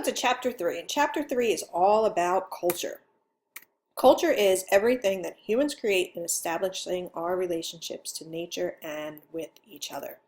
to chapter 3, and chapter 3 is all about culture. Culture is everything that humans create in establishing our relationships to nature and with each other.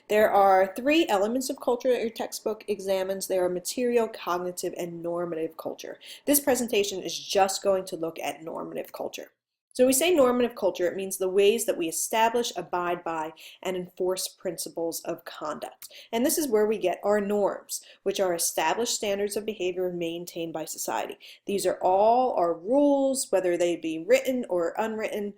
There are 3 elements of culture that your textbook examines. They are material, cognitive, and normative culture. This presentation is just going to look at normative culture. So when we say normative culture, it means the ways that we establish, abide by, and enforce principles of conduct. And this is where we get our norms, which are established standards of behavior maintained by society. These are all our rules, whether they be written or unwritten,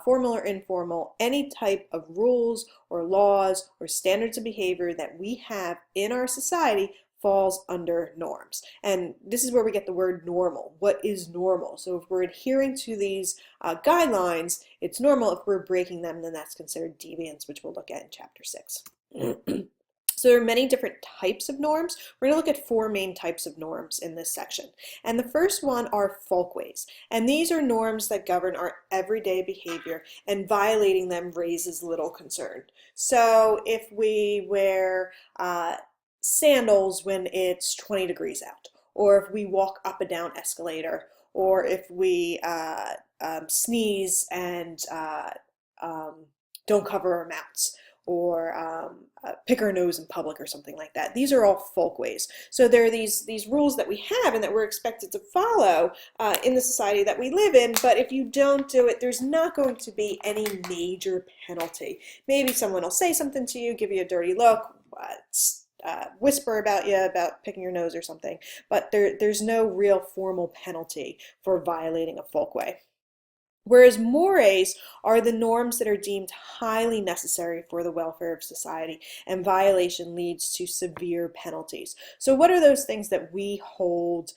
formal or informal, any type of rules or laws or standards of behavior that we have in our society falls under norms. And this is where we get the word normal. What is normal? So if we're adhering to these guidelines, it's normal. If we're breaking them, then that's considered deviance, which we'll look at in chapter 6. So there are many different types of norms. We're going to look at 4 main types of norms in this section. And the first one are folkways. And these are norms that govern our everyday behavior, and violating them raises little concern. So if we wear sandals when it's 20 degrees out, or if we walk up and down escalator, or if we sneeze and don't cover our mouths, or pick our nose in public or something like that. These are all folkways. So there are these rules that we have and that we're expected to follow in the society that we live in, but if you don't do it, there's not going to be any major penalty. Maybe someone will say something to you, give you a dirty look, whisper about you, about picking your nose or something, but there's no real formal penalty for violating a folkway. Whereas mores are the norms that are deemed highly necessary for the welfare of society, and violation leads to severe penalties. So what are those things that we hold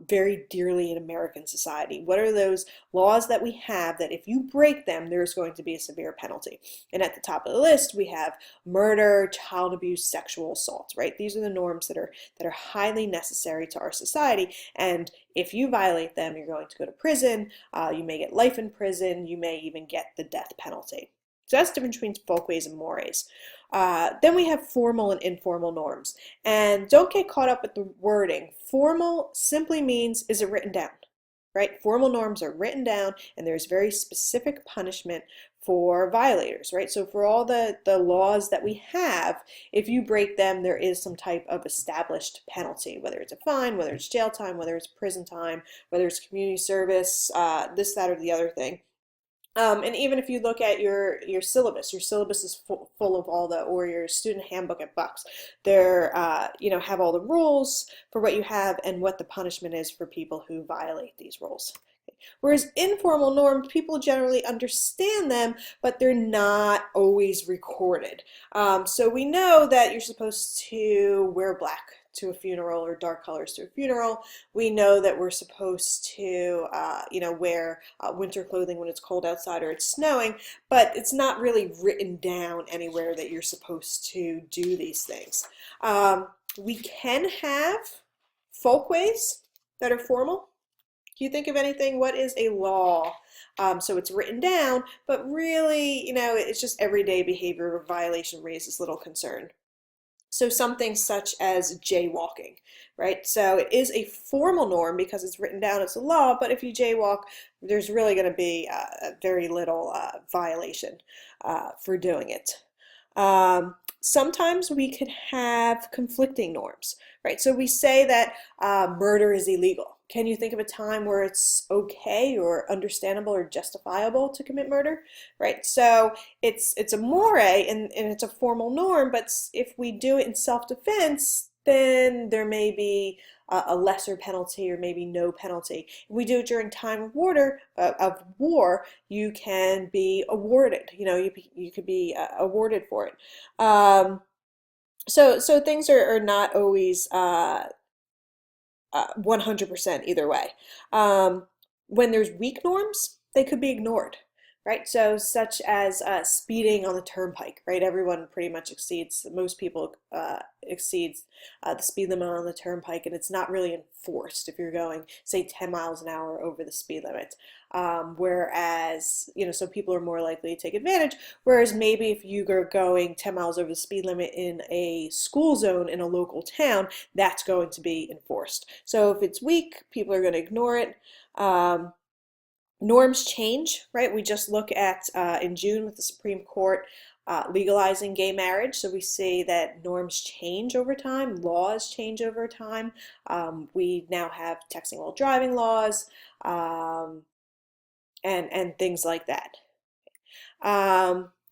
very dearly in American society? What are those laws that we have that if you break them, there's going to be a severe penalty? And at the top of the list, we have murder, child abuse, sexual assault, right? These are the norms that are highly necessary to our society, and if you violate them, you're going to go to prison, you may get life in prison, you may even get the death penalty. So that's the difference between folkways and mores. Then we have formal and informal norms. And don't get caught up with the wording. Formal simply means, is it written down? Right? Formal norms are written down, and there's very specific punishment for violators, right? So for all the laws that we have, if you break them, there is some type of established penalty, whether it's a fine, whether it's jail time, whether it's prison time, whether it's community service, this, that, or the other thing. And even if you look at your syllabus is full of all the, or your student handbook at Bucks, they're, have all the rules for what you have and what the punishment is for people who violate these rules. Whereas informal norms, people generally understand them, but they're not always recorded. So we know that you're supposed to wear black to a funeral, or dark colors to a funeral. We know that we're supposed to, wear winter clothing when it's cold outside or it's snowing, but it's not really written down anywhere that you're supposed to do these things. We can have folkways that are formal. Can you think of anything? What is a law? So it's written down, but really, it's just everyday behavior or violation raises little concern. So something such as jaywalking, right? So it is a formal norm because it's written down as a law, but if you jaywalk, there's really going to be very little violation for doing it. Sometimes we could have conflicting norms, right? So we say that murder is illegal. Can you think of a time where it's okay or understandable or justifiable to commit murder, right? So it's a more and it's a formal norm, but if we do it in self-defense, then there may be a lesser penalty or maybe no penalty. If we do it during time of war, you can be awarded. You could be awarded for it. So things are not always 100% either way. When there's weak norms, they could be ignored. right? So such as speeding on the turnpike, right? Everyone pretty much exceeds, most people exceeds the speed limit on the turnpike, and it's not really enforced if you're going, say, 10 miles an hour over the speed limit. Whereas, so people are more likely to take advantage. Whereas maybe if you are going 10 miles over the speed limit in a school zone in a local town, that's going to be enforced. So if it's weak, people are going to ignore it. Norms change, right? We just look at in June with the Supreme Court legalizing gay marriage. So we see that norms change over time, laws change over time. We now have texting while driving laws and things like that.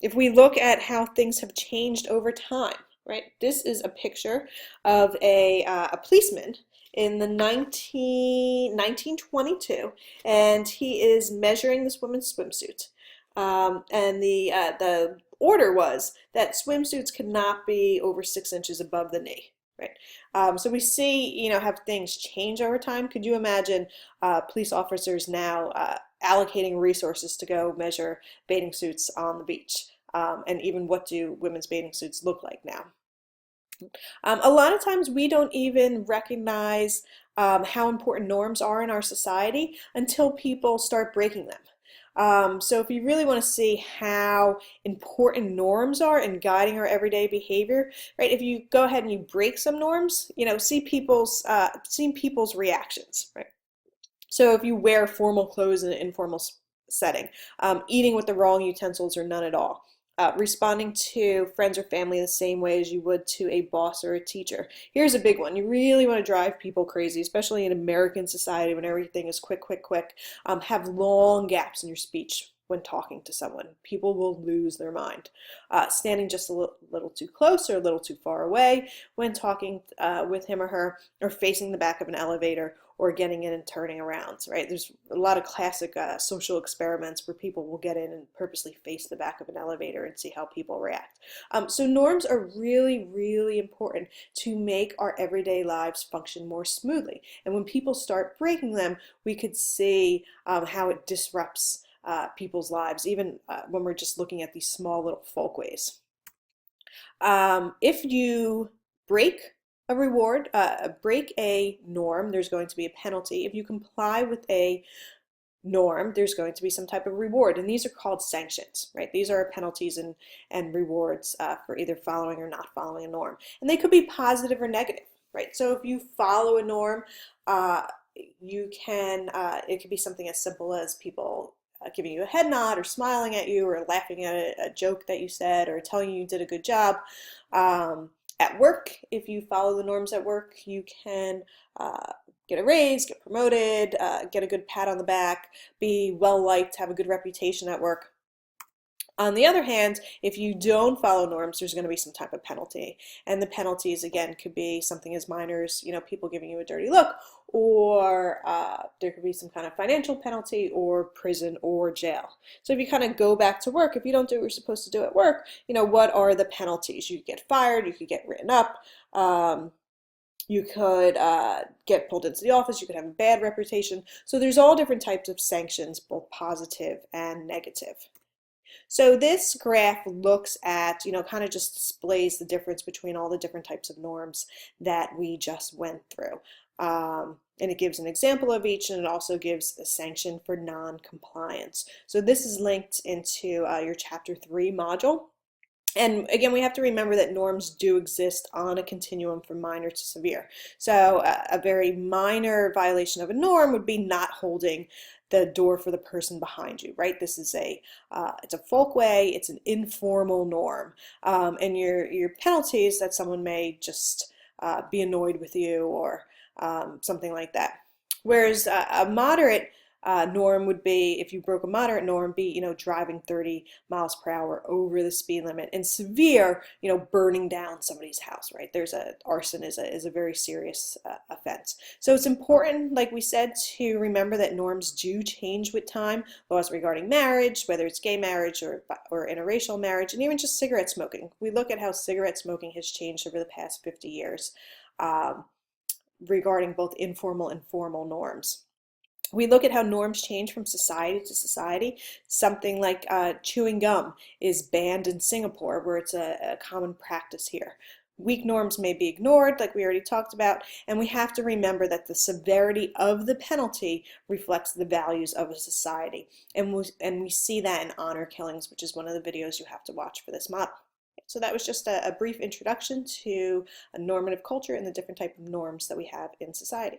If we look at how things have changed over time, right? This is a picture of a policeman in the 1922, and he is measuring this woman's swimsuit. And the order was that swimsuits could not be over 6 inches above the knee, right? So we see, have things change over time. Could you imagine police officers now allocating resources to go measure bathing suits on the beach? And even what do women's bathing suits look like now? A lot of times we don't even recognize how important norms are in our society until people start breaking them. So if you really want to see how important norms are in guiding our everyday behavior, right? If you go ahead and you break some norms, see people's reactions, right? So if you wear formal clothes in an informal setting, eating with the wrong utensils or none at all, responding to friends or family the same way as you would to a boss or a teacher. Here's a big one. You really want to drive people crazy, especially in American society when everything is quick, quick, quick. Have long gaps in your speech when talking to someone. People will lose their mind. Standing just a little too close or a little too far away when talking with him or her, or facing the back of an elevator, or getting in and turning around, right? There's a lot of classic social experiments where people will get in and purposely face the back of an elevator and see how people react. So norms are really, really important to make our everyday lives function more smoothly. And when people start breaking them, we could see how it disrupts people's lives, even when we're just looking at these small little folkways. If you break break a norm, there's going to be a penalty. If you comply with a norm, there's going to be some type of reward, and these are called sanctions, right? These are penalties and rewards for either following or not following a norm, and they could be positive or negative, right? So if you follow a norm, you can it could be something as simple as people giving you a head nod or smiling at you or laughing at a joke that you said or telling you you did a good job. At work, if you follow the norms at work, you can get a raise, get promoted, get a good pat on the back, be well liked, have a good reputation at work. On the other hand, if you don't follow norms, there's going to be some type of penalty. And the penalties, again, could be something as minor as, people giving you a dirty look, or there could be some kind of financial penalty, or prison, or jail. So if you kind of go back to work, if you don't do what you're supposed to do at work, what are the penalties? You could get fired, you could get written up, you could get pulled into the office, you could have a bad reputation. So there's all different types of sanctions, both positive and negative. So this graph looks at, kind of just displays the difference between all the different types of norms that we just went through. And it gives an example of each, and it also gives a sanction for non-compliance. So this is linked into your Chapter 3 module. And again, we have to remember that norms do exist on a continuum from minor to severe. So a very minor violation of a norm would be not holding the door for the person behind you, right? This is it's a folkway, it's an informal norm. And your penalties that someone may just be annoyed with you or something like that. Whereas a moderate norm would be, if you broke a moderate norm, be, driving 30 miles per hour over the speed limit. And severe, burning down somebody's house, right? Arson is a very serious offense. So it's important, like we said, to remember that norms do change with time. Laws regarding marriage, whether it's gay marriage or interracial marriage, and even just cigarette smoking. We look at how cigarette smoking has changed over the past 50 years regarding both informal and formal norms. We look at how norms change from society to society. Something like chewing gum is banned in Singapore, where it's a common practice here. Weak norms may be ignored, like we already talked about, and we have to remember that the severity of the penalty reflects the values of a society. And we see that in honor killings, which is one of the videos you have to watch for this model. So that was just a brief introduction to a normative culture and the different type of norms that we have in society.